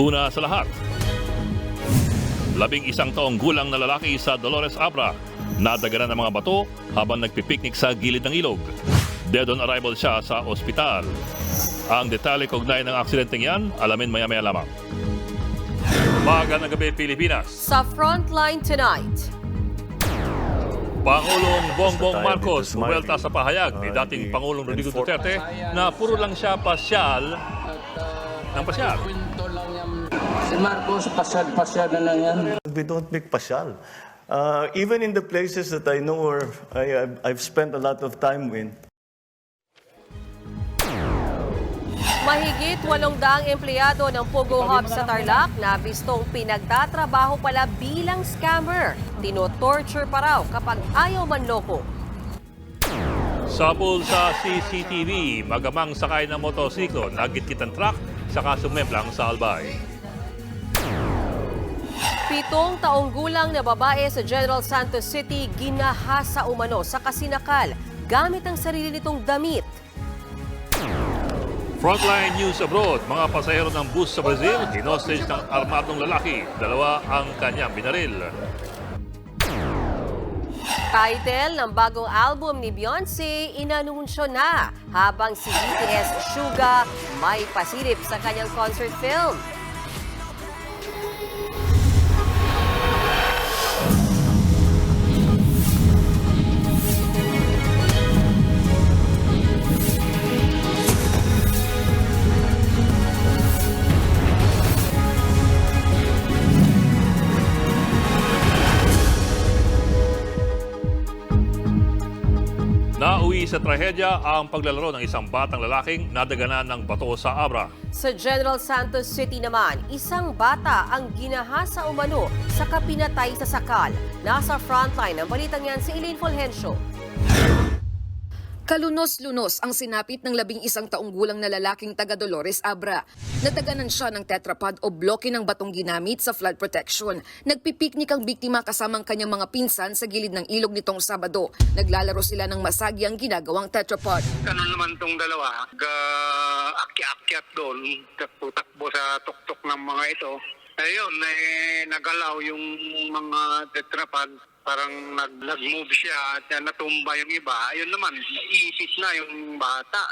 Una sa lahat, 11 taong gulang na lalaki sa Dolores Abra nadaganan ng mga bato habang nagpipiknik sa gilid ng ilog. Dead on arrival siya sa ospital. Ang detalye kaugnay ng aksidenteng yan, alamin maya-maya lamang. Magandang gabi, Pilipinas. Sa Frontline tonight, Pangulong Bongbong Marcos buwelta sa pahayag ni dating Pangulong Rodrigo Duterte na puro lang siya pasyal ng pasyal. Kwento lang yan. Si Marcos, pasyal na lang yan. We don't make pasyal. Even in the places that I know or I've spent a lot of time in. mahigit 800 empleyado ng Pogo Hub sa Tarlac na bistong pinagtatrabaho pala bilang scammer. Tino-torture pa raw kapag ayaw manloko. Sapul sa CCTV, magamang sakay ng motosiklo, nagit-kit ang truck, saka sumemplang sa Albay. 7 taong gulang na babae sa General Santos City ginahasa umano sa kasinakal gamit ang sarili nitong damit. Frontline News Abroad, mga pasahero ng bus sa Brazil, hinostage ng armadong lalaki. 2 ang kanyang binaril. Title ng bagong album ni Beyonce, inanunsyo na habang si BTS Suga may pasilip sa kanyang concert film. Nauwi sa trahedya ang paglalaro ng isang batang lalaking nadaganan ng bato sa Abra. Sa General Santos City naman, isang bata ang ginahasa umano sa kapinatay sa sakal. Nasa frontline ng balitang yan si Elaine Fulgencio. Kalunos-lunos ang sinapit ng 11 taong gulang na lalaking taga Dolores Abra. Nadaganan siya ng tetrapod o bloke ng batong ginamit sa flood protection. Nagpipiknik ang biktima kasama ang kanyang mga pinsan sa gilid ng ilog nitong Sabado. Naglalaro sila ng masagi ang ginagawang tetrapod. Ganun naman tong dalawa, akyat doon, takbo sa tuktok ng mga ito. Ayun, nagalaw yung mga tetrapod, parang nag-move siya at natumba yung iba. Ayun naman, isis na yung bata.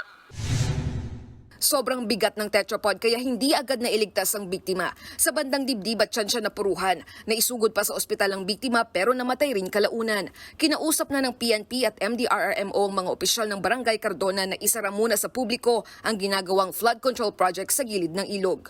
Sobrang bigat ng tetrapod kaya hindi agad na iligtas ang biktima. Sa bandang dibdib at tiyan siya napuruhan. Naisugod pa sa ospital ang biktima pero namatay rin kalaunan. Kinausap na ng PNP at MDRRMO ang mga opisyal ng Barangay Cardona na isara muna sa publiko ang ginagawang flood control project sa gilid ng ilog.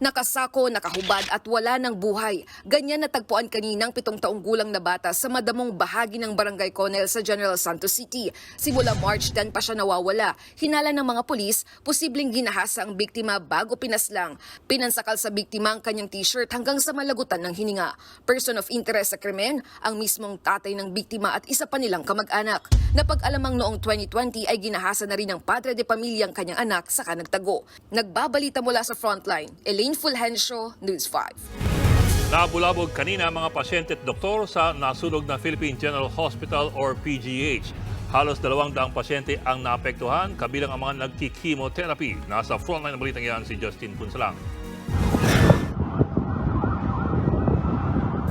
Nakasako, nakahubad at wala ng buhay. Ganyan natagpuan kaninang 7 taong gulang na bata sa madamong bahagi ng Barangay Conel sa General Santos City. Simula March 10 pa siya nawawala. Hinala ng mga pulis, posibleng ginahasa ang biktima bago pinaslang. Pinansakal sa biktima ang kanyang t-shirt hanggang sa malagutan ng hininga. Person of interest sa krimen, ang mismong tatay ng biktima at isa pa nilang kamag-anak. Napag-alamang noong 2020 ay ginahasa na rin ng padre de pamilya ang kanyang anak saka nagtago. Nagbabalita mula sa frontline, Elaine Fulgencio, News 5. Nabulabog kanina mga pasyente at doktor sa nasunog na Philippine General Hospital or PGH. Halos 200 pasyente ang naapektuhan, kabilang ang mga nagki-chemotherapy. Nasa frontline ng balitang yan si Justin Punsalang.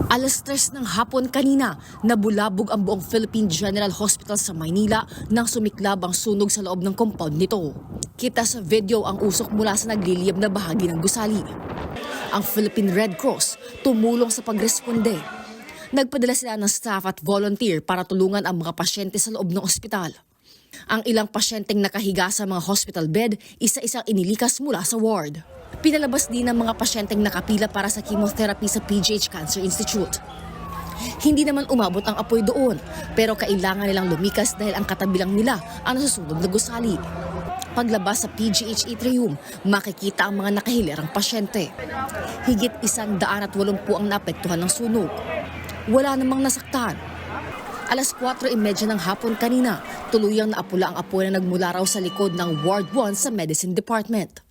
Alas 3 ng hapon kanina, nabulabog ang buong Philippine General Hospital sa Maynila nang sumiklab ang sunog sa loob ng compound nito. Kita sa video ang usok mula sa nagliliyab na bahagi ng gusali. Ang Philippine Red Cross tumulong sa pagresponde. Nagpadala sila ng staff at volunteer para tulungan ang mga pasyente sa loob ng ospital. Ang ilang pasyenteng nakahiga sa mga hospital bed, isa-isang inilikas mula sa ward. Pinalabas din ang mga pasyenteng nakapila para sa chemotherapy sa PGH Cancer Institute. Hindi naman umabot ang apoy doon, pero kailangan nilang lumikas dahil ang katabilang nila ang nasusunog na gusali. Paglabas sa PGH atrium, makikita ang mga nakahilerang pasyente. Higit 180 ang naapektuhan ng sunog. Wala namang nasaktan. Alas 4:30 ng hapon kanina, tuluyang naapula ang apoy na nagmula raw sa likod ng Ward 1 sa Medicine Department.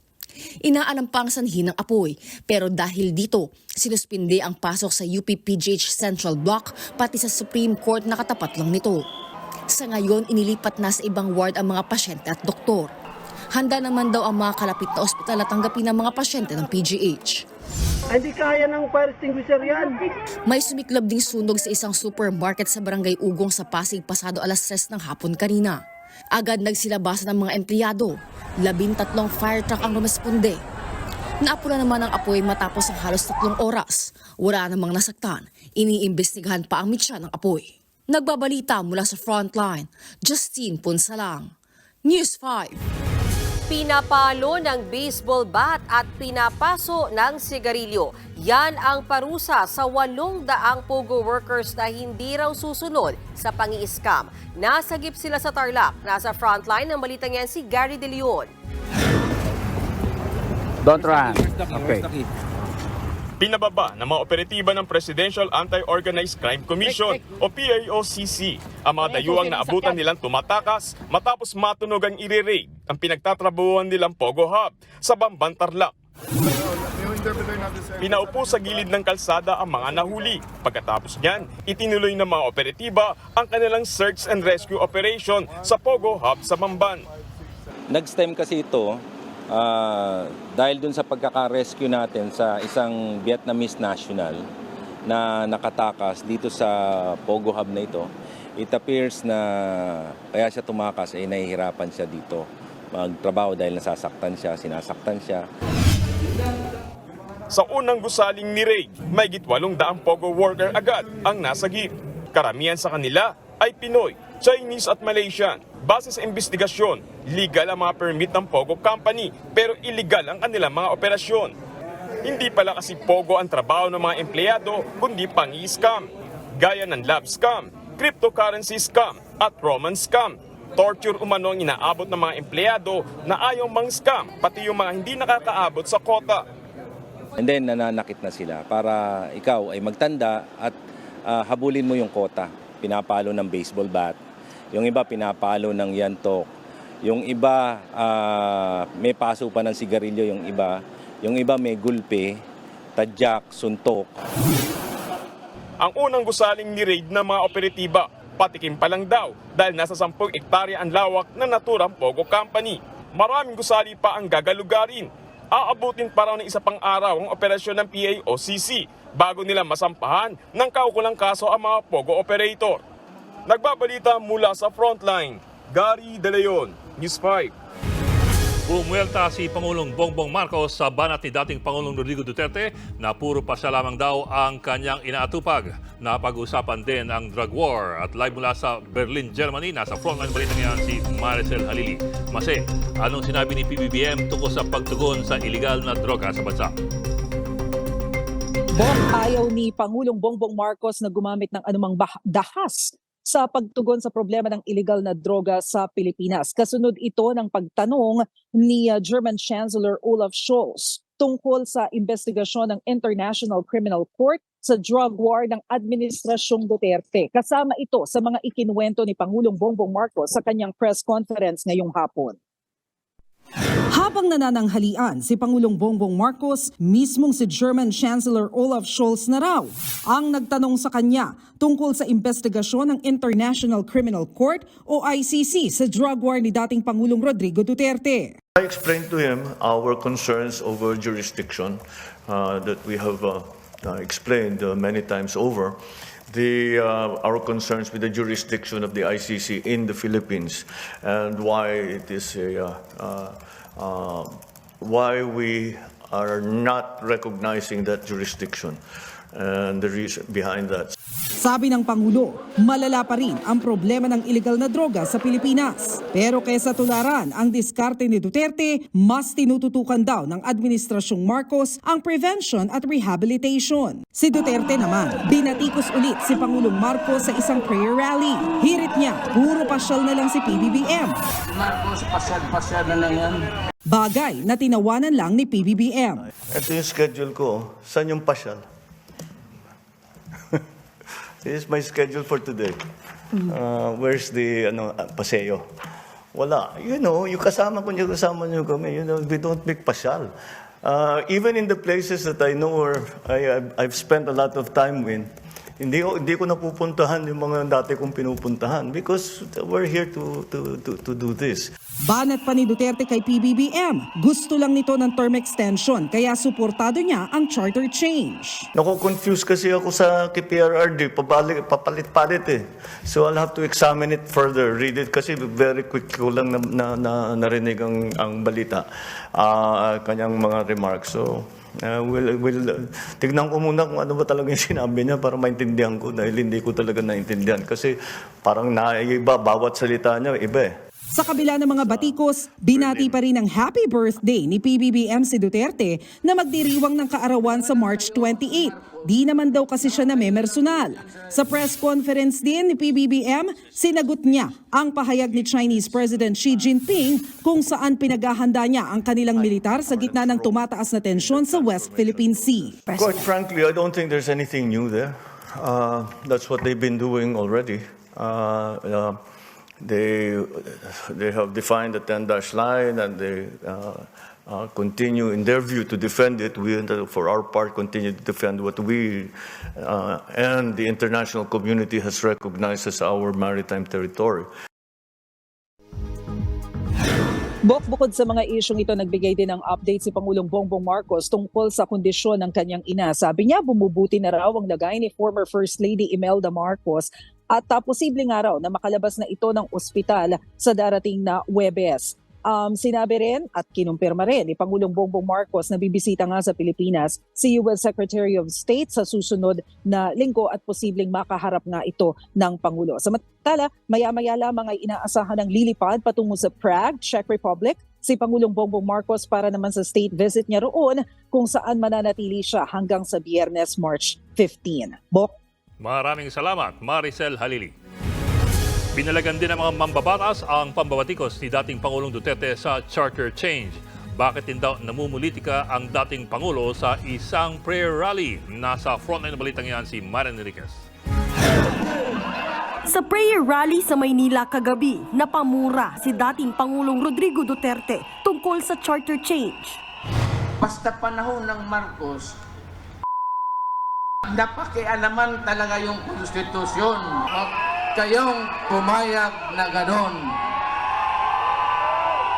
Inaalam pa ang sanhi ng apoy, pero dahil dito, sinuspinde ang pasok sa UP PGH Central Block pati sa Supreme Court na katapat lang nito. Sa ngayon, inilipat na sa ibang ward ang mga pasyente at doktor. Handa naman daw ang mga kalapit na ospital at tanggapin ang mga pasyente ng PGH. Hindi kaya ng fire extinguisher yan. May sumiklab ding sunog sa isang supermarket sa Barangay Ugong sa Pasig pasado alas 3 ng hapon kanina. Agad nagsilabasan ng mga empleyado. 13 fire truck ang rumesponde. Naapula naman ang apoy matapos ang halos 3 oras. Wala namang nasaktan. Iniimbestigahan pa ang mitya ng apoy. Nagbabalita mula sa frontline, Justine Punsalang, News 5. Pinapalo ng baseball bat at pinapaso ng sigarilyo. Yan ang parusa sa 800 POGO workers na hindi raw susunod sa pangi-scam. Nasagip sila sa Tarlac. Nasa frontline ng balitang yan si Gary De Leon. Don't run. Okay. Pinababa ng mga operatiba ng Presidential Anti-Organized Crime Commission o PAOCC ang mga dayuhang naabutan nilang tumatakas matapos matunog ang ire-raid ang pinagtatrabuhan nilang Pogo Hub sa Bamban, Tarlac. Pinaupo sa gilid ng kalsada ang mga nahuli. Pagkatapos niyan, itinuloy ng mga operatiba ang kanilang search and rescue operation sa Pogo Hub sa Bamban. Nag-stem kasi ito dahil dun sa pagkaka-rescue natin sa isang Vietnamese national na nakatakas dito sa Pogo Hub na ito. It appears na kaya siya tumakas ay nahihirapan siya dito magtrabaho dahil nasasaktan siya, sinasaktan siya. Sa unang gusaling ni Ray, may 800 Pogo worker agad ang nasagip. Karamihan sa kanila ay Pinoy, Chinese at Malaysian. Base sa investigasyon, legal ang mga permit ng Pogo Company pero illegal ang kanilang mga operasyon. Hindi pala kasi Pogo ang trabaho ng mga empleyado kundi pangi-scam. Gaya ng lab scam, cryptocurrency scam at romance scam. Torture umano ang inaabot ng mga empleyado na ayaw mang-scam pati yung mga hindi nakakaabot sa quota. And then nananakit na sila para ikaw ay magtanda at habulin mo yung quota. Pinapalo ng baseball bat. Yung iba pinapalo ng yantok. Yung iba may paso pa ng sigarilyo, yung iba may gulpe, tadyak, suntok. Ang unang gusaling ni raid ng mga operatiba, patikim pa lang daw dahil nasa 10 hektarya ang lawak ng naturang Pogo Company. Maraming gusali pa ang gagalugarin. Aabutin pa raw ng isa pang araw ang operasyon ng PAOCC bago nila masampahan ng kaukulang kaso ang mga Pogo operator. Nagbabalita mula sa frontline, Gary De Leon, News 5. Bumuelta si Pangulong Bongbong Marcos sa banat ni dating Pangulong Rodrigo Duterte na puro pa siya lamang daw ang kanyang inaatupag. Napag-usapan din ang drug war at live mula sa Berlin, Germany. Nasa frontline balita niya si Maricel Halili. Mase, anong sinabi ni PBBM tungkol sa pagtugon sa iligal na droga sa bansa? Ayaw ni Pangulong Bongbong Marcos na gumamit ng anumang dahas sa pagtugon sa problema ng illegal na droga sa Pilipinas. Kasunod ito ng pagtanong ni German Chancellor Olaf Scholz tungkol sa investigasyon ng International Criminal Court sa drug war ng Administrasyong Duterte. Kasama ito sa mga ikinuwento ni Pangulong Bongbong Marcos sa kanyang press conference ngayong hapon. Habang nanananghalian si Pangulong Bongbong Marcos, mismong si German Chancellor Olaf Scholz na raw ang nagtanong sa kanya tungkol sa investigasyon ng International Criminal Court o ICC sa drug war ni dating Pangulong Rodrigo Duterte. I explained to him our concerns over jurisdiction that we have explained many times over. Our concerns with the jurisdiction of the ICC in the Philippines and why it is why we are not recognizing that jurisdiction and the reason behind that. Sabi ng Pangulo, malala pa rin ang problema ng illegal na droga sa Pilipinas. Pero kaysa tularan ang diskarte ni Duterte, mas tinututukan daw ng Administrasyong Marcos ang prevention at rehabilitation. Si Duterte naman, binatikos ulit si Pangulong Marcos sa isang prayer rally. Hirit niya, puro pasyal na lang si PBBM. Marcos, pasyal na lang yan. Bagay na tinawanan lang ni PBBM. Ito yung schedule ko. Saan yung pasyal? This is my schedule for today. Where's the paseo? Wala. Yung kasama nyo kami. We don't make pasyal. Even in the places that I know or I've spent a lot of time with, hindi ko napupuntahan yung mga dati kong pinupuntahan because we're here to do this. Banat pa ni Duterte kay PBBM. Gusto lang nito ng term extension kaya suportado niya ang charter change. Nako-confuse kasi ako sa KPRRD, papalit-palit eh. So I'll have to examine it further, read it kasi very quick ko lang narinig ang balita, kanyang mga remarks. So tignan ko muna kung ano ba talaga yung sinabi niya para maintindihan ko dahil hindi ko talaga naintindihan kasi parang naiba, bawat salita niya, iba eh. Sa kabila ng mga batikos, binati pa rin ang happy birthday ni PBBM si Duterte na magdiriwang ng kaarawan sa March 28. Di naman daw kasi siya namemersonal. Sa press conference din ni PBBM, sinagot niya ang pahayag ni Chinese President Xi Jinping kung saan pinaghahanda niya ang kanilang militar sa gitna ng tumataas na tensyon sa West Philippine Sea. Quite frankly, I don't think there's anything new there. That's what they've been doing already. They have defined the 10-dash line and they continue in their view to defend it. We, for our part, continue to defend what we and the international community has recognized as our maritime territory. Bukod sa mga isyong ito, nagbigay din ng update si Pangulong Bongbong Marcos tungkol sa kondisyon ng kanyang ina. Sabi niya, bumubuti na raw ang lagay ni former First Lady Imelda Marcos at posibleng araw na makalabas na ito ng ospital sa darating na Huwebes. Sinabi rin at kinumpirma rin ni Pangulong Bongbong Marcos na bibisita nga sa Pilipinas si US Secretary of State sa susunod na linggo at posibleng makaharap nga ito ng Pangulo. Samantala, maya-maya lamang ay inaasahan ng lilipad patungo sa Prague, Czech Republic, si Pangulong Bongbong Marcos para naman sa state visit niya roon kung saan mananatili siya hanggang sa Biyernes, March 15. Bok? Maraming salamat, Maricel Halili. Pinalagan din ng mga mambabatas ang pambabatikos ni dating Pangulong Duterte sa charter change. Bakit din daw namumulitika ang dating Pangulo sa isang prayer rally? Nasa frontline na balitang yan si Maren Enriquez. Sa prayer rally sa Maynila kagabi, napamura si dating Pangulong Rodrigo Duterte tungkol sa charter change. Basta panahon ng Marcos, napakialaman talaga yung konstitusyon. At kayong pumayag na ganon.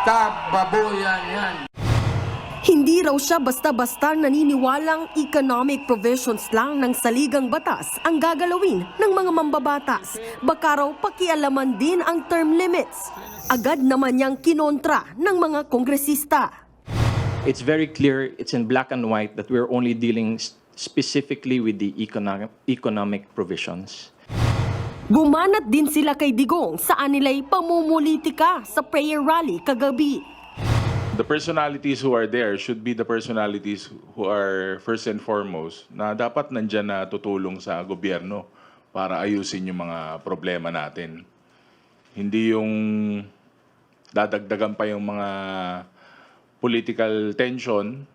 Kababoyan yan. Hindi raw siya basta-basta naniniwalang economic provisions lang ng saligang batas ang gagalawin ng mga mambabatas. Baka raw pakialaman din ang term limits. Agad naman niyang kinontra ng mga kongresista. It's very clear, it's in black and white that we're only dealing specifically with the economic provisions. Bumanat din sila kay Digong saan nila'y pamumulitika sa prayer rally kagabi. The personalities who are there should be the personalities who are first and foremost na dapat nandyan na tutulong sa gobyerno para ayusin yung mga problema natin. Hindi yung dadagdagan pa yung mga political tension.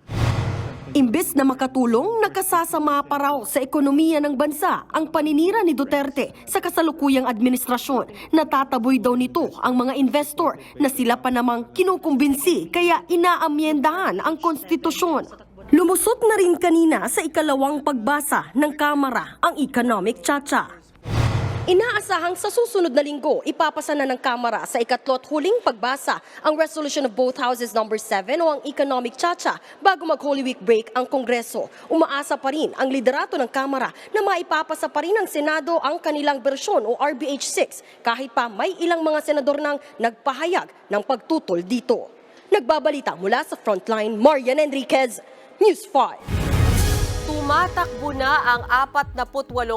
Imbes na makatulong, nakasasama pa raw sa ekonomiya ng bansa ang paninira ni Duterte sa kasalukuyang administrasyon. Natataboy daw nito ang mga investor na sila pa namang kinukumbinsi kaya inaamyendahan ang konstitusyon. Lumusot na rin kanina sa ikalawang pagbasa ng Kamara ang economic tsa-tsa. Inaasahang sa susunod na linggo, ipapasa na ng Kamara sa ikatlo't huling pagbasa ang Resolution of Both Houses No. 7 o ang Economic Tsa-Tsa bago mag-Holy Week break ang Kongreso. Umaasa pa rin ang liderato ng Kamara na maipapasa pa rin ng Senado ang kanilang bersyon o RBH 6 kahit pa may ilang mga senador nang nagpahayag ng pagtutol dito. Nagbabalita mula sa Frontline, Marian Enriquez, News 5. Tumatakbo na ang 48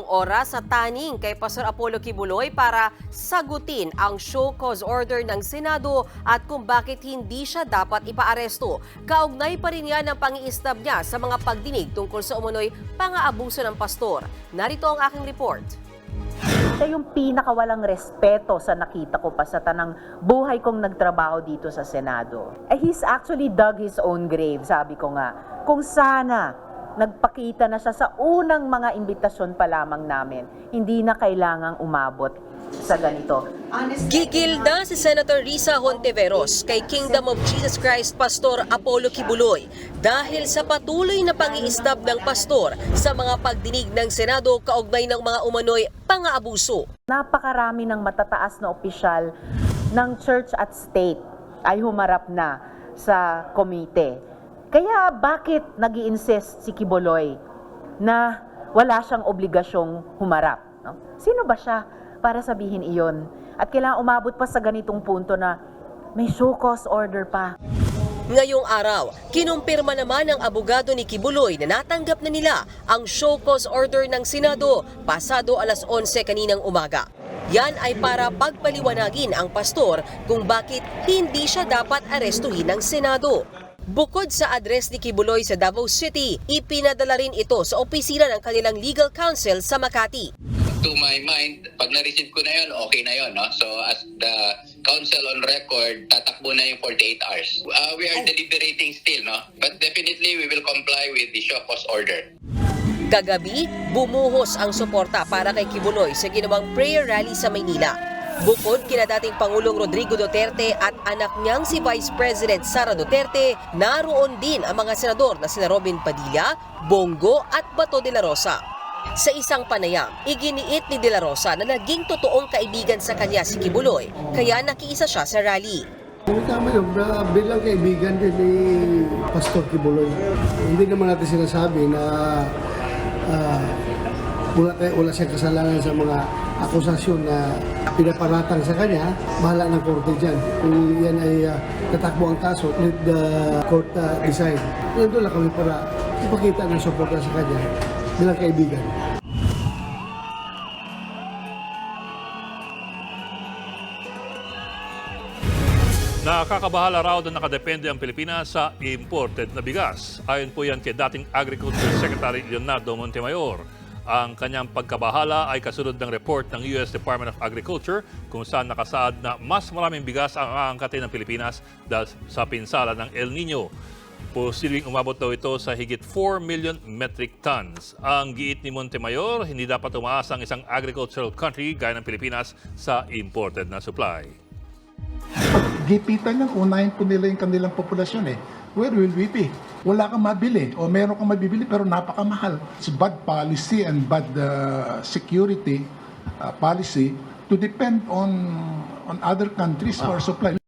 oras sa taning kay Pastor Apollo Kibuloy para sagutin ang show cause order ng Senado at kung bakit hindi siya dapat ipaaresto. Kaugnay pa rin yan ang pangi-istab niya sa mga pagdinig tungkol sa umunoy pang-aabuso ng pastor. Narito ang aking report. Siya yung pinakawalang respeto sa nakita ko pa sa tanang buhay kong nagtrabaho dito sa Senado. He's actually dug his own grave, sabi ko nga. Kung sana nagpakita na siya sa unang mga imbitasyon pa lamang namin, hindi na kailangang umabot sa ganito. Gigilda si Senator Risa Hontiveros kay Kingdom of Jesus Christ Pastor Apollo Kibuloy dahil sa patuloy na pang-iistab ng pastor sa mga pagdinig ng Senado kaugnay ng mga umano'y pang-aabuso. Napakarami ng matataas na opisyal ng church at state ay humarap na sa komite. Kaya bakit nag-i-insist si Quiboloy na wala siyang obligasyong humarap? No? Sino ba siya para sabihin iyon? At kailangan umabot pa sa ganitong punto na may show cause order pa. Ngayong araw, kinumpirma naman ng abogado ni Quiboloy na natanggap na nila ang show cause order ng Senado pasado alas 11 kaninang umaga. Yan ay para pagpaliwanagin ang pastor kung bakit hindi siya dapat arestuhin ng Senado. Bukod sa address ni Quiboloy sa Davao City, ipinadala rin ito sa opisina ng kanilang legal counsel sa Makati. To my mind, pag na-receive ko na yun, okay na yun. No? So as the counsel on record, tatakbo na yung 48 hours. We are deliberating still, no? But definitely we will comply with the show cause order. Kagabi, bumuhos ang suporta para kay Quiboloy sa ginawang prayer rally sa Maynila. Bukod kina dating Pangulong Rodrigo Duterte at anak niyang si Vice President Sara Duterte, naroon din ang mga senador na sina Robin Padilla, Bongo at Bato de la Rosa. Sa isang panayam, iginiit ni De La Rosa na naging totoong kaibigan sa kanya si Quiboloy, kaya nakiisa siya sa rally. Tama yun, bilang kaibigan din ni Pastor Quiboloy. Hindi naman natin sinasabi na wala siyang kasalanan sa mga akusasyon na pinaparatang sa kanya. Bahala ng korte dyan. Kung yan ay tatakbo ang kaso, let the court decide. Nandun lang kami para ipakita ng suporta sa kanya bilang kaibigan. Nakakabahala raw na nakadepende ang Pilipinas sa imported na bigas. Ayon po yan kay dating Agriculture Secretary Leonardo Montemayor. Ang kanyang pagkabahala ay kasunod ng report ng US Department of Agriculture kung saan nakasaad na mas maraming bigas ang aangkatin ng Pilipinas dahil sa pinsala ng El Nino. Posibleng umabot daw ito sa higit 4 million metric tons. Ang giit ni Montemayor, hindi dapat umaasa ang isang agricultural country gaya ng Pilipinas sa imported na supply. Gipitan yan, unahin po nila yung kanilang populasyon eh. Where will we be? Wala kang mabili o meron kang mabibili pero napakamahal. It's bad policy and bad security policy to depend on other countries for supply.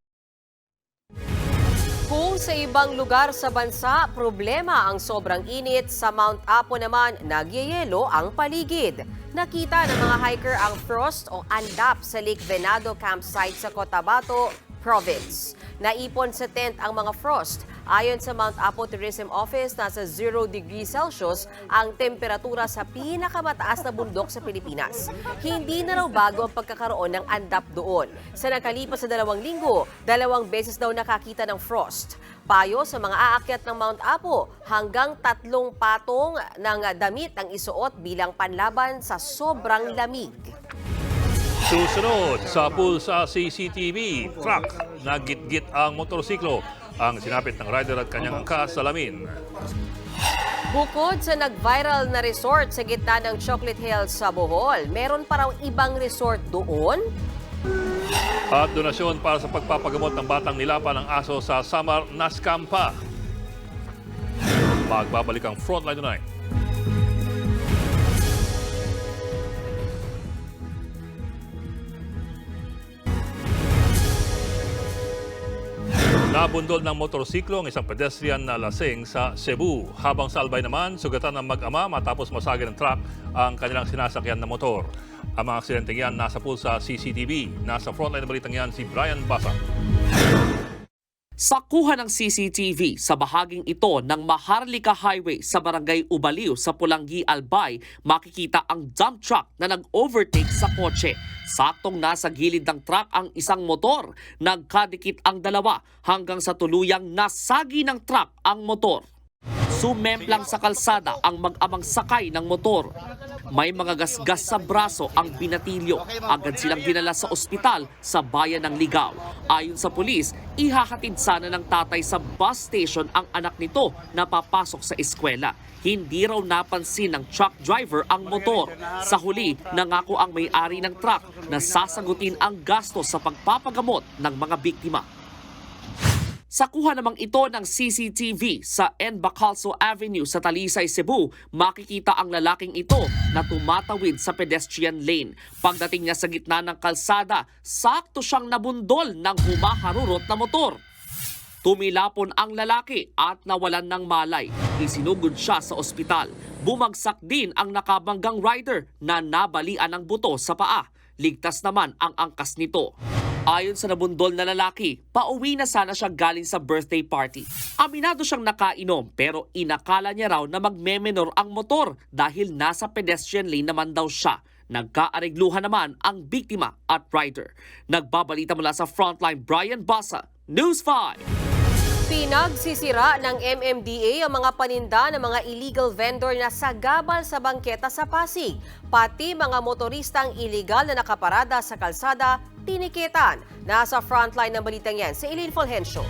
Kung sa ibang lugar sa bansa, problema ang sobrang init, sa Mount Apo naman, nagyayelo ang paligid. Nakita ng mga hiker ang frost o andap sa Lake Venado campsite sa Cotabato Province. Naipon sa tent ang mga frost. Ayon sa Mount Apo Tourism Office, nasa 0 degrees Celsius ang temperatura sa pinakamataas na bundok sa Pilipinas. Hindi na raw bago ang pagkakaroon ng andap doon. Sa nakalipas na 2 linggo, 2 beses daw nakakita ng frost. Payo sa mga aakyat ng Mount Apo, hanggang 3 patong ng damit ang isuot bilang panlaban sa sobrang lamig. Susunod sa Pulsa CCTV, truck na git-git ang motorsiklo. Ang sinapit ng rider at kanyang angkas sa lamin. Bukod sa nag-viral na resort sa gitna ng Chocolate Hills sa Bohol, meron pa raw ibang resort doon? At donasyon para sa pagpapagamot ng batang nilapan ng aso sa Samar, Nascampa. Magbabalik ang Frontline Tonight. Nabundol ng motorsiklo ang isang pedestrian na lasing sa Cebu. Habang sa Albay naman, sugatan ng mag-ama matapos masagi ng truck ang kanilang sinasakyan na motor. Ang mga aksidenteng yan nasa Pulsa CCTV. Nasa frontline na balitang yan si Brian Basa. Sa kuha ng CCTV sa bahaging ito ng Maharlika Highway sa Barangay Ubaliw sa Pulangi, Albay, makikita ang dump truck na nag-overtake sa kotse. Saktong nasa gilid ng truck ang isang motor. Nagkadikit ang dalawa hanggang sa tuluyang nasagi ng truck ang motor. Sumemplang sa kalsada ang mag-amang sakay ng motor. May mga gasgas sa braso ang binatilyo. Agad silang dinala sa ospital sa bayan ng Ligao. Ayon sa pulis, ihahatid sana ng tatay sa bus station ang anak nito na papasok sa eskwela. Hindi raw napansin ng truck driver ang motor. Sa huli, nangako ang may-ari ng truck na sasagutin ang gasto sa pagpapagamot ng mga biktima. Sa kuha namang ito ng CCTV sa N. Bacalso Avenue sa Talisay, Cebu, makikita ang lalaking ito na tumatawid sa pedestrian lane. Pagdating niya sa gitna ng kalsada, sakto siyang nabundol ng humaharurot na motor. Tumilapon ang lalaki at nawalan ng malay. Isinugod siya sa ospital. Bumagsak din ang nakabanggang rider na nabalian ng buto sa paa. Ligtas naman ang angkas nito. Ayon sa nabundol na lalaki, pauwi na sana siya galing sa birthday party. Aminado siyang nakainom pero inakala niya raw na magmemenor ang motor dahil nasa pedestrian lane naman daw siya. Nagkaaregluhan naman ang biktima at rider. Nagbabalita mula sa Frontline, Brian Basa, News 5. Pinagsisira ng MMDA ang mga paninda ng mga illegal vendor na sagabal sa bangketa sa Pasig. Pati mga motoristang illegal na nakaparada sa kalsada, tinikitan. Nasa frontline ng balitang yan si Eileen Fulgencio.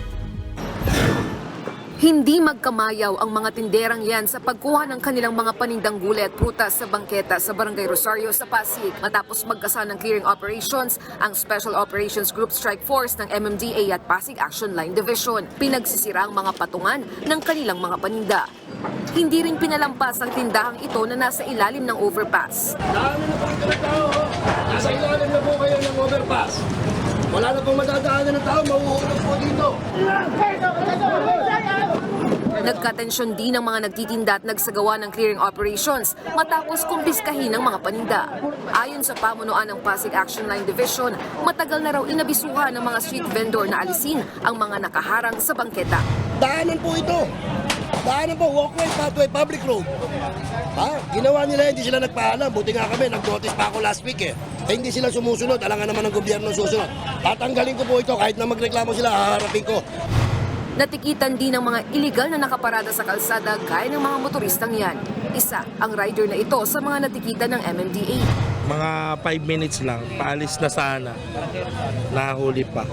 Hindi magkamayaw ang mga tinderang yan sa pagkuha ng kanilang mga panindang gulay at prutas sa bangketa sa Barangay Rosario sa Pasig. Matapos magkasa ng clearing operations, ang Special Operations Group Strike Force ng MMDA at Pasig Action Line Division. Pinagsisira ang mga patungan ng kanilang mga paninda. Hindi rin pinalampas ang tindahang ito na nasa ilalim ng overpass. Dami na po ito ng tao. Nasa ilalim na po kayo ng overpass. Wala na pong madadaanan ng tao, mauhulog po dito. Nagkatensyon din ang mga nagtitinda at nagsagawa ng clearing operations matapos kumpiskahin ng mga paninda. Ayon sa pamunuan ng Pasig Action Line Division, matagal na raw inabisuhan ng mga street vendor na alisin ang mga nakaharang sa bangketa. Daanan po ito. Daanan po, walkway, pathway, public road. Ginawa nila, hindi sila nagpaalam. Buti nga kami, nag-notice pa ako last week eh. Hindi sila sumusunod, alangan naman ng gobyerno susunod. Tatanggalin ko po ito, kahit na magreklamo sila, haharapin ko. Natikitan din ng mga illegal na nakaparada sa kalsada gaya ng mga motoristang yan. Isa ang rider na ito sa mga natikitan ng MMDA. Mga 5 minutes lang, paalis na sana. Nahuli pa.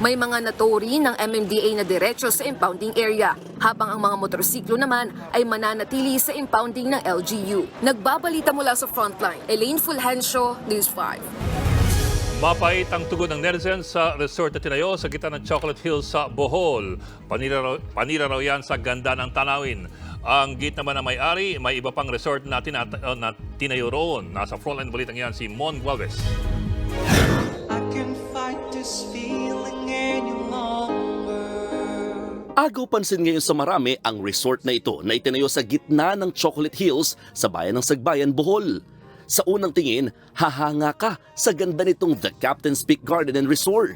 May mga natow rin ng MMDA na diretso sa impounding area, habang ang mga motorsiklo naman ay mananatili sa impounding ng LGU. Nagbabalita mula sa Frontline, Eileen Fulgencio, News 5. Mapait ang tugon ng netizens sa resort na tinayo sa gitna ng Chocolate Hills sa Bohol. Panira raw yan sa ganda ng tanawin. Ang git naman na may-ari, may iba pang resort na tinayo roon. Nasa frontline balitang yan si Mon Gualvez. Agaw pansin ngayon sa marami ang resort na ito na itinayo sa gitna ng Chocolate Hills sa bayan ng Sagbayan, Bohol. Sa unang tingin, hahanga ka sa ganda nitong The Captain's Peak Garden and Resort.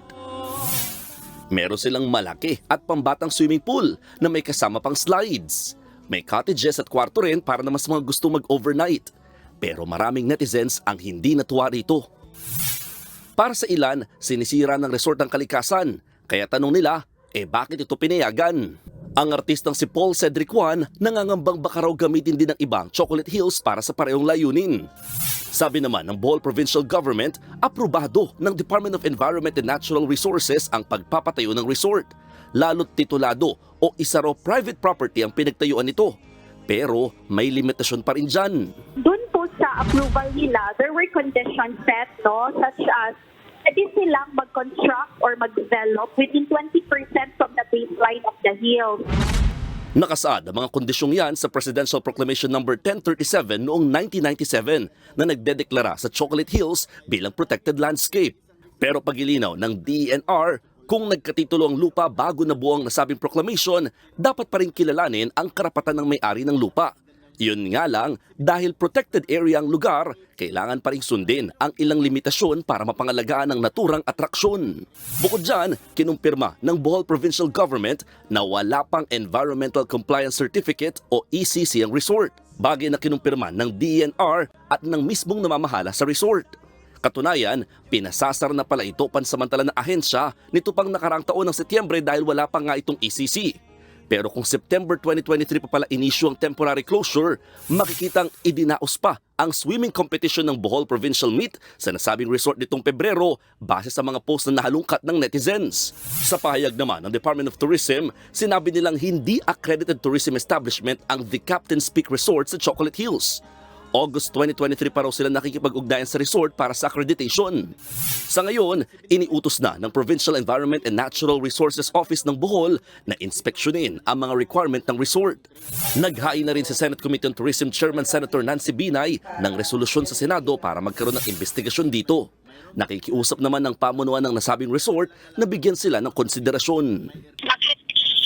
Meron silang malaki at pambatang swimming pool na may kasama pang slides. May cottages at kwarto rin para na mas mga gusto mag-overnight. Pero maraming netizens ang hindi natuwa rito. Para sa ilan, sinisira ng resort ang kalikasan. Kaya tanong nila, bakit ito pinayagan? Ang artistang si Paul Cedric Juan nangangambang baka raw gamitin din ng ibang Chocolate Hills para sa parehong layunin. Sabi naman ng Bohol Provincial Government, aprobado ng Department of Environment and Natural Resources ang pagpapatayo ng resort. Lalo't titulado o isa raw private property ang pinagtayuan nito. Pero may limitasyon pa rin dyan. Doon po sa approval nila, there were conditions set, no, such as pwede silang mag-construct or mag-develop within 20% from the baseline of the hill. Nakasaad ang mga kondisyong yan sa Presidential Proclamation No. 1037 noong 1997 na nagdedeklara sa Chocolate Hills bilang protected landscape. Pero pagilinaw ng DENR, kung nagkatitulo ang lupa bago nabuo ang nasabing proclamation, dapat pa rin kilalanin ang karapatan ng may-ari ng lupa. Yun nga lang, dahil protected area ang lugar, kailangan pa rin sundin ang ilang limitasyon para mapangalagaan ang naturang atraksyon. Bukod dyan, kinumpirma ng Bohol Provincial Government na wala pang Environmental Compliance Certificate o ECC ang resort, bagay na kinumpirma ng DENR at ng mismong namamahala sa resort. Katunayan, pinasasar na pala ito pansamantala ng ahensya nito pang nakaraang taon ng Setyembre dahil wala pa nga itong ECC. Pero kung September 2023 pa pala inisyu ang temporary closure, makikitang idinaos pa ang swimming competition ng Bohol Provincial Meet sa nasabing resort nitong Pebrero base sa mga post na nahalungkat ng netizens. Sa pahayag naman ng Department of Tourism, sinabi nilang hindi accredited tourism establishment ang The Captain's Peak Resort sa Chocolate Hills. August 2023 pa raw sila nakikipag-ugnayan sa resort para sa accreditation. Sa ngayon, iniutos na ng Provincial Environment and Natural Resources Office ng Bohol na inspeksyonin ang mga requirement ng resort. Naghain na rin si Senate Committee on Tourism Chairman Senator Nancy Binay ng resolusyon sa Senado para magkaroon ng investigasyon dito. Nakikiusap naman ng pamunuan ng nasabing resort na bigyan sila ng konsiderasyon.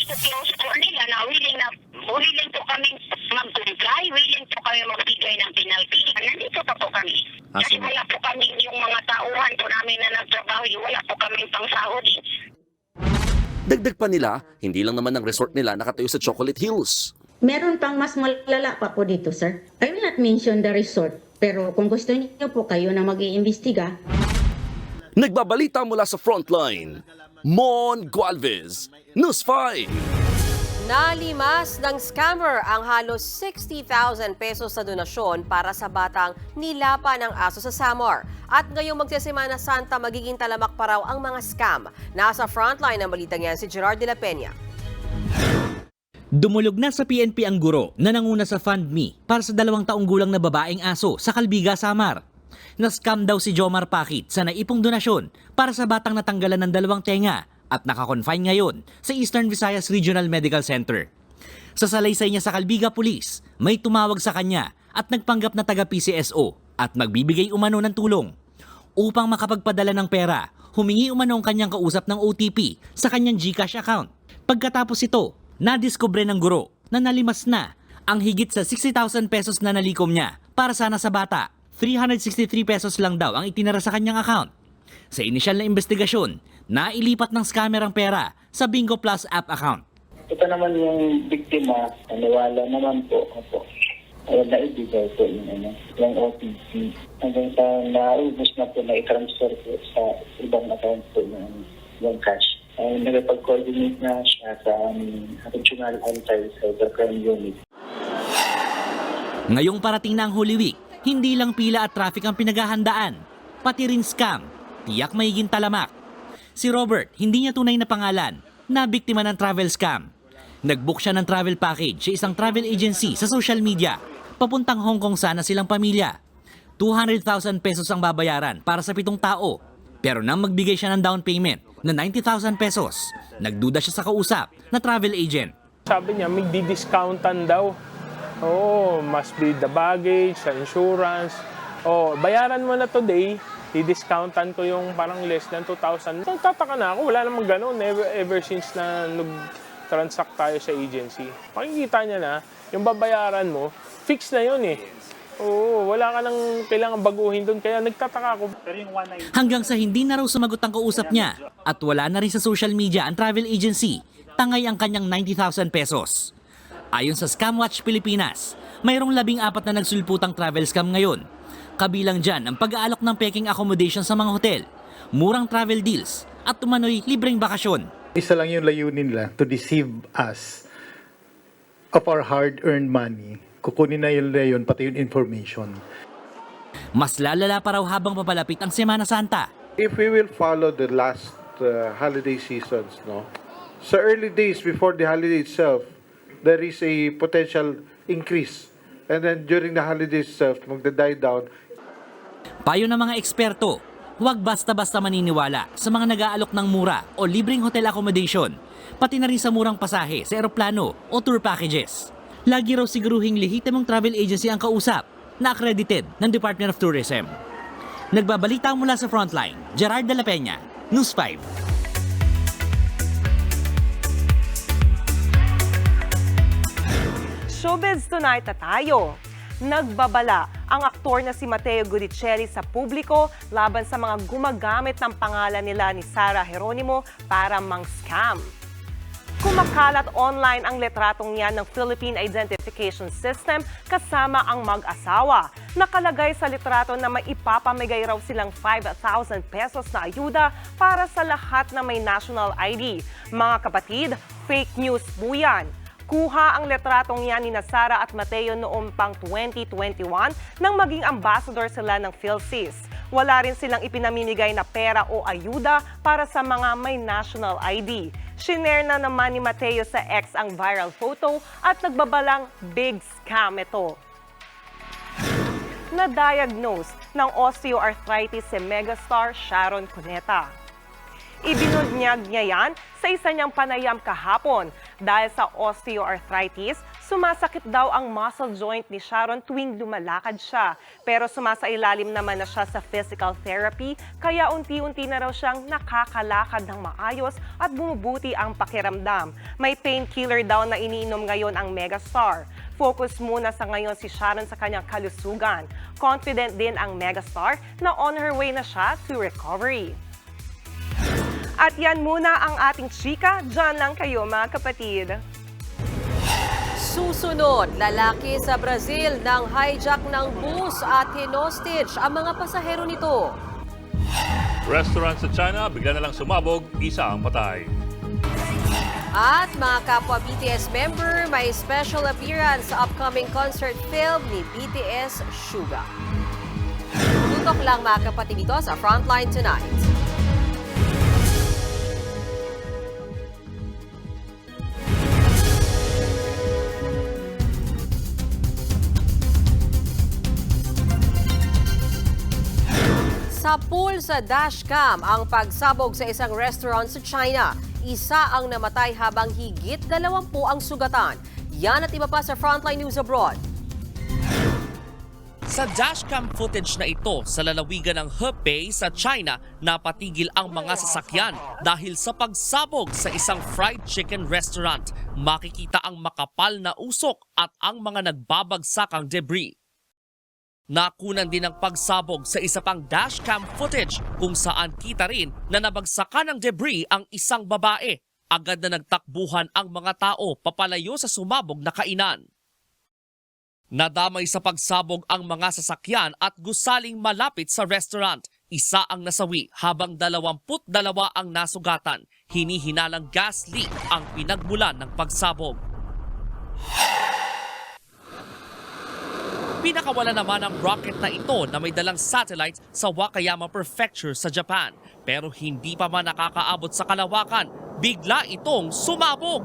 Close po nila na willing po kami mag-comply, willing po kami magbigay ng penalty. Nandito pa po kami. Kasi wala po kami yung mga tauhan po namin na nagtrabaho, wala po kami pang sahod. Dagdag pa nila, hindi lang naman ang resort nila nakatayo sa Chocolate Hills. Meron pang mas malala pa po dito, sir. I will not mention the resort, pero kung gusto niyo po kayo na mag-iimbestiga. Nagbabalita mula sa Frontline, Mon Gualvez, News 5. Nalimas ng scammer ang halos 60,000 pesos sa donasyon para sa batang nilapa ng aso sa Samar. At ngayong magsisimana Santa, magiging talamak pa raw ang mga scam. Nasa frontline ng balitang yan si Gerard de la Peña. Dumulog na sa PNP ang guro na nanguna sa FundMe para sa 2 taong gulang na babaeng aso sa Calbiga, Samar. Na-scam daw si Jomar Pakit sa naipong donasyon para sa batang natanggalan ng 2 tenga at nakakonfine ngayon sa Eastern Visayas Regional Medical Center. Sa salaysay niya sa Calbiga Police, may tumawag sa kanya at nagpanggap na taga-PCSO at magbibigay umano ng tulong. Upang makapagpadala ng pera, humingi umano ang kanyang kausap ng OTP sa kanyang GCash account. Pagkatapos ito, nadiskubre ng guro na nalimas na ang higit sa 60,000 pesos na nalikom niya para sana sa bata. 363 pesos lang daw ang itinara sa kanyang account. Sa inisyal na investigasyon, nailipat ng scammer ang pera sa Bingo Plus app account. Ito naman yung biktima, naniwala naman po. Naibigay po yung OTP. Hanggang sa naubos na po, na-transfer po sa ibang account po yung cash. Nagpag-coordinate na siya sa Regional Anti-Cybercrime Unit. Ngayong parating na ang Holy Week, hindi lang pila at traffic ang pinaghahandaan, pati rin scam, tiyak maiging talamak. Si Robert, hindi niya tunay na pangalan, na biktima ng travel scam. Nag-book siya ng travel package sa isang travel agency sa social media. Papuntang Hong Kong sana silang pamilya. 200,000 pesos ang babayaran para sa 7 tao. Pero nang magbigay siya ng down payment na 90,000 pesos, nagduda siya sa kausap na travel agent. Sabi niya, may di-discountan daw. Must be the baggage, sa insurance. Bayaran mo na today, i-discountan ko yung parang less than 2,000. Nagtataka na ako, wala namang ganun. Ever since na nag-transact tayo sa agency. Makikita niya na, yung babayaran mo, fix na yun eh. Wala ka nang kailangan baguhin doon, kaya nagtataka ako. Hanggang sa hindi na raw sumagot ang kausap niya at wala na rin sa social media ang travel agency, tangay ang kanyang 90,000 pesos. Ayon sa Scamwatch Pilipinas, mayroong 14 na nagsulputang travel scam ngayon. Kabilang dyan ang pag-aalok ng peking accommodation sa mga hotel, murang travel deals at umano'y libreng bakasyon. Isa lang yung layunin nila, to deceive us of our hard-earned money. Kukunin na yun pati yung information. Mas lalala pa raw habang papalapit ang Semana Santa. If we will follow the last holiday seasons, sa early days before the holiday itself, there is a potential increase. And then during the holiday itself, magda-die down. Payo ng mga eksperto, huwag basta-basta maniniwala sa mga nag-aalok ng mura o libreng hotel accommodation, pati na rin sa murang pasahe sa eroplano o tour packages. Lagi raw siguruhing lehitimong travel agency ang kausap na accredited ng Department of Tourism. Nagbabalita mula sa Frontline, Gerard de la Peña, News 5. Showbiz Tonight na tayo. Nagbabala ang aktor na si Mateo Gutierrez sa publiko laban sa mga gumagamit ng pangalan nila ni Sarah Geronimo para mang-scam. Kumakalat online ang letratong yan ng Philippine Identification System kasama ang mag-asawa. Nakalagay sa litrato na may ipapamigay raw silang 5,000 pesos na ayuda para sa lahat na may national ID. Mga kapatid, fake news po yan. Kuha ang letratong yan ni Sara at Mateo noong pang 2021 nang maging ambassador sila ng PhilSys. Wala rin silang ipinamimigay na pera o ayuda para sa mga may national ID. Shinare na naman ni Mateo sa X ang viral photo at nagbabalang big scam ito. na-diagnose ng osteoarthritis si megastar Sharon Cuneta. Ibinunyag niya yan sa isa niyang panayam kahapon. Dahil sa osteoarthritis, sumasakit daw ang muscle joint ni Sharon tuwing lumalakad siya. Pero sumasailalim naman na siya sa physical therapy, kaya unti-unti na raw siyang nakakalakad ng maayos at bumubuti ang pakiramdam. May painkiller daw na iniinom ngayon ang megastar. Focus muna sa ngayon si Sharon sa kanyang kalusugan. Confident din ang megastar na on her way na siya to recovery. At yan muna ang ating chika. Diyan lang kayo mga kapatid. Susunod, lalaki sa Brazil nang hijack ng bus at hinostage ang mga pasahero nito. Restaurant sa China, bigla na lang sumabog, isa ang patay. At mga kapwa BTS member, may special appearance sa upcoming concert film ni BTS Suga. Tutok lang mga kapatid dito sa Frontline Tonight. Sa pool sa dashcam ang pagsabog sa isang restaurant sa China. Isa ang namatay habang higit 20 ang sugatan. Yan at iba pa sa Frontline News Abroad. Sa dashcam footage na ito sa lalawigan ng Hebei sa China, napatigil ang mga sasakyan dahil sa pagsabog sa isang fried chicken restaurant. Makikita ang makapal na usok at ang mga nagbabagsakang debris. Nakunan din ang pagsabog sa isa pang dashcam footage kung saan kita rin na nabagsakan ng debris ang isang babae. Agad na nagtakbuhan ang mga tao papalayo sa sumabog na kainan. Nadamay sa pagsabog ang mga sasakyan at gusaling malapit sa restaurant. Isa ang nasawi habang 22 ang nasugatan. Hinihinalang gas leak ang pinagmulan ng pagsabog. Pinakawala naman ang rocket na ito na may dalang satellite sa Wakayama Prefecture sa Japan. Pero hindi pa man nakakaabot sa kalawakan, bigla itong sumabog.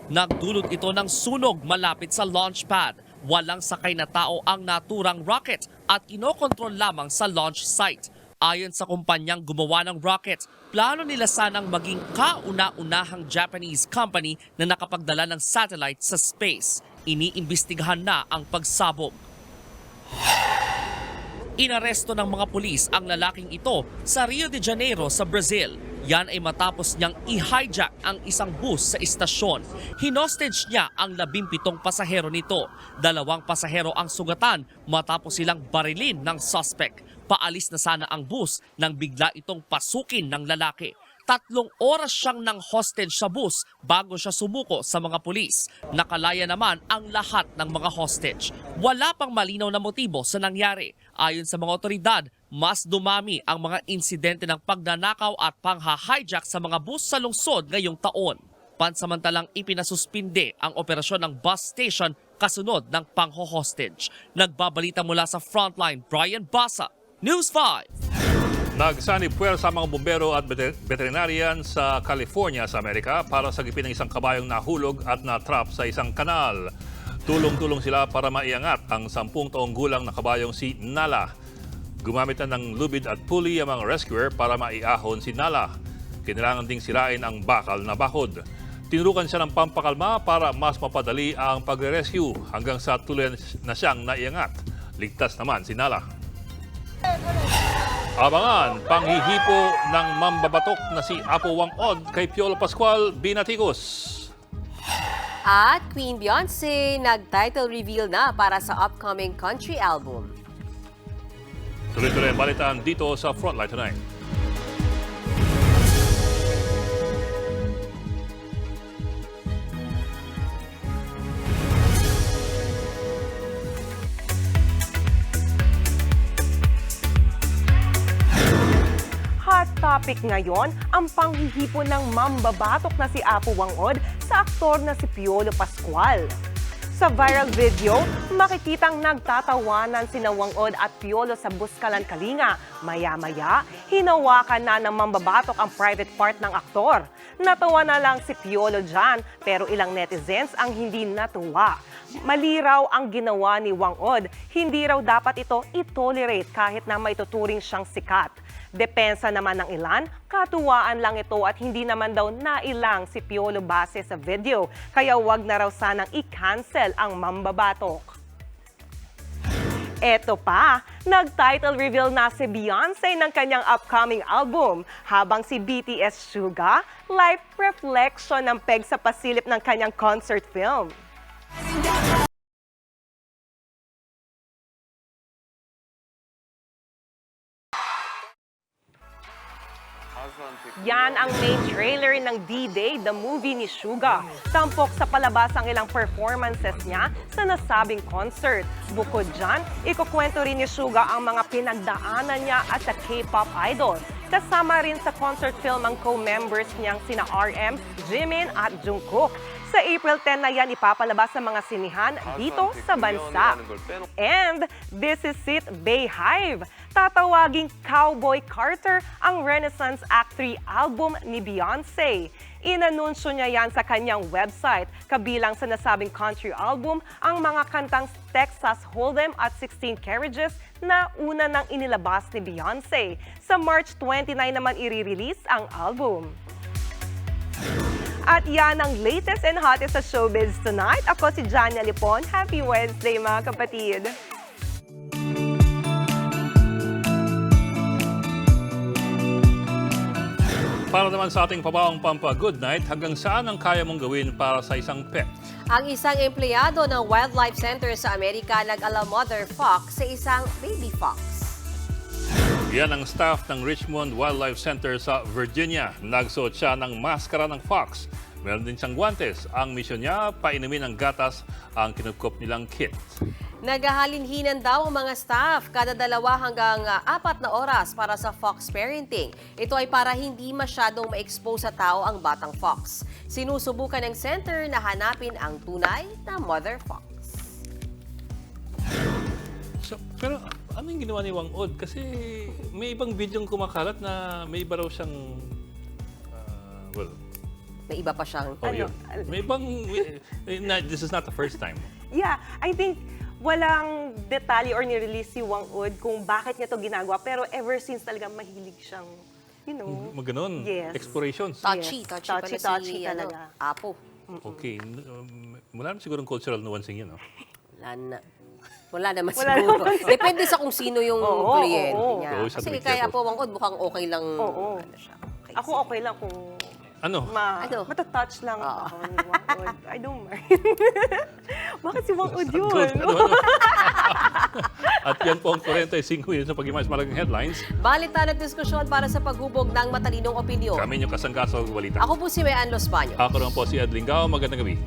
Nagdulot ito ng sunog malapit sa launch pad. Walang sakay na tao ang naturang rocket at kinokontrol lamang sa launch site. Ayon sa kumpanyang gumawa ng rocket, plano nila sanang maging kauna-unahang Japanese company na nakapagdala ng satellite sa space. Iniimbestigahan na ang pagsabog. Inaresto ng mga pulis ang lalaking ito sa Rio de Janeiro sa Brazil. Yan ay matapos niyang i-hijack ang isang bus sa istasyon. Hinostage niya ang 17 pasahero nito. 2 pasahero ang sugatan matapos silang barilin ng suspect. Paalis na sana ang bus nang bigla itong pasukin ng lalaki. 3 oras siyang nang hostage sa bus bago siya sumuko sa mga pulis. Nakalaya naman ang lahat ng mga hostage. Wala pang malinaw na motibo sa nangyari. Ayon sa mga otoridad, mas dumami ang mga insidente ng pagnanakaw at pangha-hijack sa mga bus sa lungsod ngayong taon. Pansamantalang ipinasuspinde ang operasyon ng bus station kasunod ng pangho-hostage. Nagbabalita mula sa Frontline, Brian Basa, News 5. Nagsanib puwersa ang mga bumbero at veterinarian sa California sa Amerika para sagipin ang isang kabayong nahulog at na-trap sa isang kanal. Tulong-tulong sila para maiangat ang 10 taong gulang na kabayong si Nala. Gumamit na ng lubid at pulley ang mga rescuer para maiahon si Nala. Kailangan ding sirain ang bakal na bakod. Tinurukan siya ng pampakalma para mas mapadali ang pagre-rescue hanggang sa tuloy na siyang naiangat. Ligtas naman si Nala. Abangan, panghihipo ng mambabatok na si Apo Wang Od kay Piolo Pascual Binaticos. At Queen Beyonce nag-title reveal na para sa upcoming country album. Tuloy-tuloy ang balitaan dito sa Frontline Tonight. Hot topic ngayon, ang panghihipo ng mambabatok na si Apo Wang Od sa aktor na si Piolo Pascual. Sa viral video, makikitang nagtatawanan sina Wang-od at Piolo sa Buskalan, Kalinga. Maya-maya, hinawakan na ng mambabatok ang private part ng aktor. Natawa na lang si Piolo dyan, pero ilang netizens ang hindi natuwa. Mali raw ang ginawa ni Wang-od. Hindi raw dapat ito itolerate kahit na maituturing siyang sikat. Depensa naman ng ilan, katuwaan lang ito at hindi naman daw nailang si Piolo base sa video. Kaya wag na raw sanang i-cancel ang mambabatok. Eto pa, nag-title reveal na si Beyonce ng kanyang upcoming album. Habang si BTS Suga, life reflection ng peg sa pasilip ng kanyang concert film. Yan ang main trailer ng D-Day, the movie ni Suga. Tampok sa palabas ang ilang performances niya sa nasabing concert. Bukod dyan, ikukwento rin ni Suga ang mga pinagdaanan niya as a K-pop idol. Kasama rin sa concert film ang co-members niyang sina RM, Jimin at Jungkook. Sa April 10 na yan ipapalabas sa mga sinihan dito sa bansa. And this is it, Bayhive. Tatawaging Cowboy Carter ang Renaissance Act 3 album ni Beyonce. Inanunsyo niya yan sa kanyang website. Kabilang sa nasabing country album ang mga kantang Texas Hold'em at 16 Carriages na una nang inilabas ni Beyonce. Sa March 29 naman i-release ang album. At yan ang latest and hottest sa showbiz tonight. Ako si Jania Lipon. Happy Wednesday mga kapatid! Para naman sa ating pabawang Pampa Good Night, hanggang saan ang kaya mong gawin para sa isang pet? Ang isang empleyado ng Wildlife Center sa Amerika nag-ala mother fox sa isang baby fox. Yan ang staff ng Richmond Wildlife Center sa Virginia. Nagsuot siya ng maskara ng fox. Meron din siyang guwantes. Ang misyon niya, painumin ng gatas ang kinukup nilang kit. Naghahalinhinan daw ang mga staff kada 2 hanggang 4 na oras para sa fox parenting. Ito ay para hindi masyadong ma-expose sa tao ang batang fox. Sinusubukan ng center na hanapin ang tunay na mother fox. Pero ano yung ginawa ni Wang-od? Kasi may ibang bidyong kumakalat na may iba raw siyang... May iba pa siyang... May ibang... This is not the first time. Yeah, I think walang detalye or nirelease si Wang-od kung bakit niya to ginagawa. Pero ever since talaga mahilig siyang, you know. Maganon. Yes. Explorations. Touchy talaga. Apo. Okay. Wala naman sigurong cultural nuancing yun, no? Wala naman siguro. Depende sa kung sino yung kliyente niya. Kasi kaya po Wang-od mukhang okay lang. Siya. Okay, ako okay lang kung matatouch lang ako ni Wang-od. I don't mind. Bakit si Wang-od yun? At yan po ang 45 yun sa pag-imas malaking headlines. Balitan at diskusyon para sa paghubog ng matalinong opinyon. Kami yung kasangga sa balita. Ako po si Mayan Los Baños. Ako naman po si Ed Lingao. Magandang gabi.